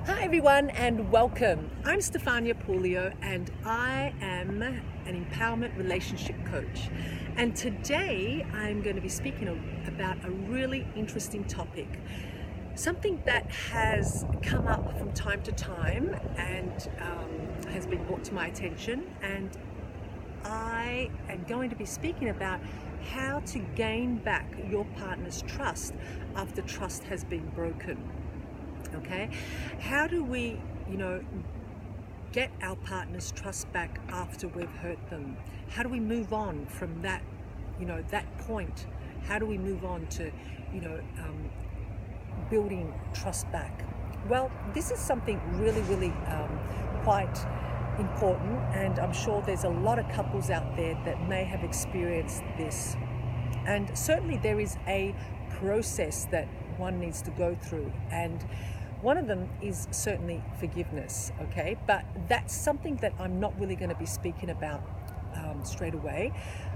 Hi everyone and welcome. I'm Stefania Pulio and I am an empowerment relationship coach. And today I'm going to be speaking about a really interesting topic. Something that has come up from time to time and has been brought to my attention, and I am going to be speaking about how to gain back your partner's trust after trust has been broken. Okay, how do we, get our partner's trust back after we've hurt them? How do we move on from that, that point? How do we move on to, building trust back? Well, this is something really quite important, and I'm sure there's a lot of couples out there that may have experienced this. And certainly there is a process that one needs to go through, and one of them is certainly forgiveness, okay? But that's something that I'm not really going to be speaking about straight away.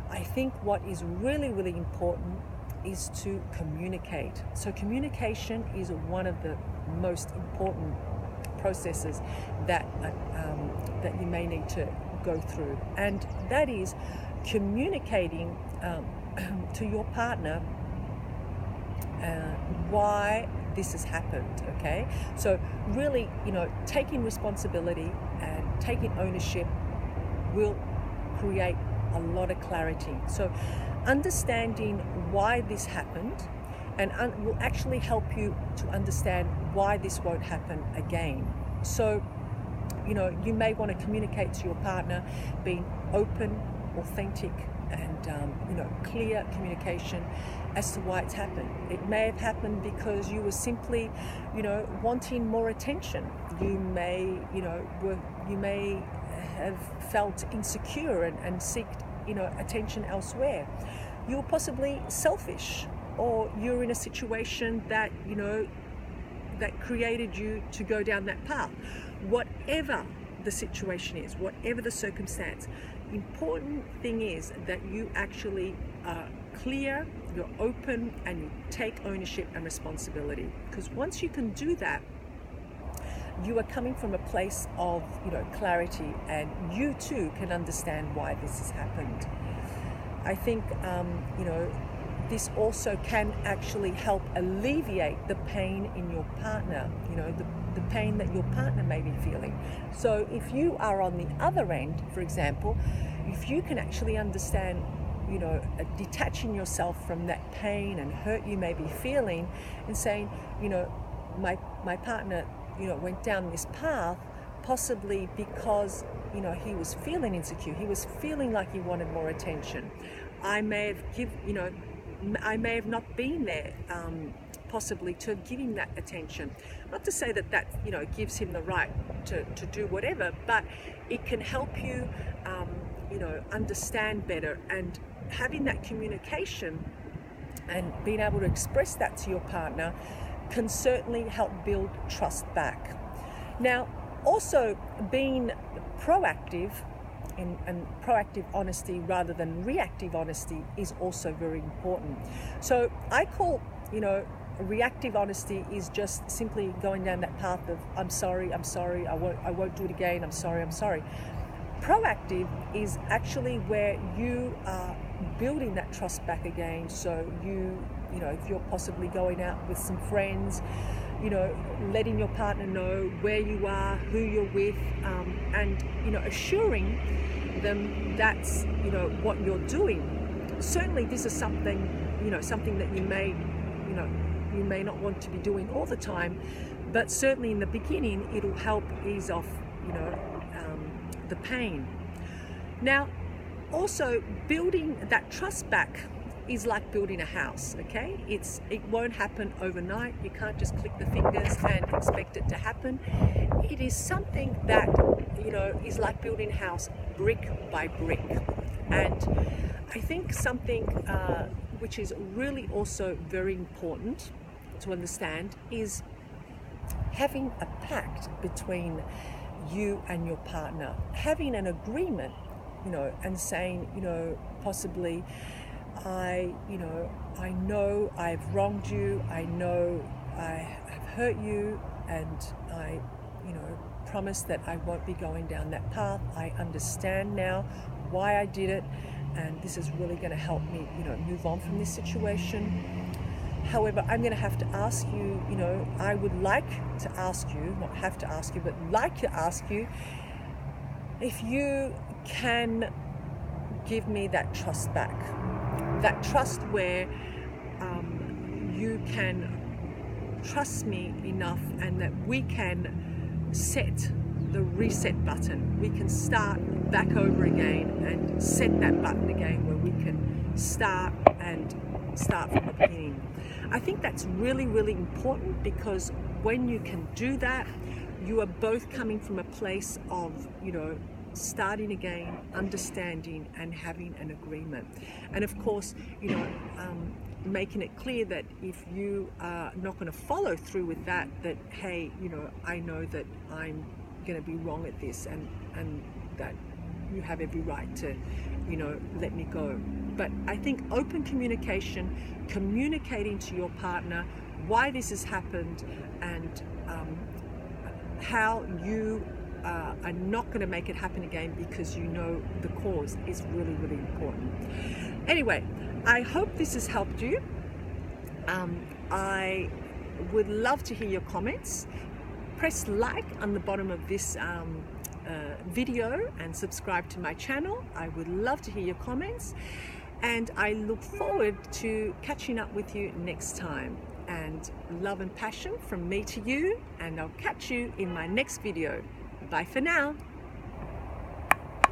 I think what is really important is to communicate. So communication is one of the most important processes that that you may need to go through, and that is communicating to your partner why this has happened. Okay, so really, taking responsibility and taking ownership will create a lot of clarity. So understanding why this happened and will actually help you to understand why this won't happen again. So you may want to communicate to your partner, being open, authentic, and clear communication as to why it's happened. It may have happened because you were simply, wanting more attention. You may, you may have felt insecure and seeked, attention elsewhere. You were possibly selfish, or you're in a situation that, that created you to go down that path. Whatever the situation is, whatever the circumstance, important thing is that you actually are clear, you're open, and you take ownership and responsibility. Because once you can do that, you are coming from a place of clarity, and you too can understand why this has happened. I think this also can actually help alleviate the pain in your partner, the pain that your partner may be feeling. So if you are on the other end, for example, if you can actually understand, detaching yourself from that pain and hurt you may be feeling, and saying, my partner, went down this path possibly because, he was feeling insecure. He was feeling like he wanted more attention. I may have not been there, possibly to give him that attention. Not to say that gives him the right to do whatever, but it can help you, understand better, and having that communication and being able to express that to your partner can certainly help build trust back. Now, also being proactive and proactive honesty rather than reactive honesty is also very important. So I call, reactive honesty is just simply going down that path of I'm sorry, I won't do it again, I'm sorry. Proactive is actually where you are building that trust back again. So if you're possibly going out with some friends, letting your partner know where you are, who you're with, and assuring them that's what you're doing. Certainly this is something that you may not want to be doing all the time, but certainly in the beginning it'll help ease off the pain. Now, also building that trust back is like building a house, okay? It won't happen overnight. You can't just click the fingers and expect it to happen. It is something that, is like building a house brick by brick. And I think something which is really also very important to understand is having a pact between you and your partner, having an agreement, and saying, possibly, I know I've wronged you, I know I have hurt you, and I promise that I won't be going down that path. I understand now why I did it, and this is really going to help me, move on from this situation. However, I'm going to have to ask you, I would like to ask you, not have to ask you, but like to ask you, if you can give me that trust back. That trust where you can trust me enough, and that we can set the reset button. We can start back over again and set that button again, where we can start from the beginning. I think that's really, really important, because when you can do that, you are both coming from a place of, starting again, understanding, and having an agreement. And of course, making it clear that if you are not going to follow through with that, hey, I know that I'm going to be wrong at this, and that you have every right to, let me go. But I think open communication, communicating to your partner why this has happened, and how you are not going to make it happen again, because the cause, is really, really important. Anyway, I hope this has helped you. I would love to hear your comments. Press like on the bottom of this video and subscribe to my channel. I would love to hear your comments, and I look forward to catching up with you next time. And love and passion from me to you, and I'll catch you in my next video. Bye for now.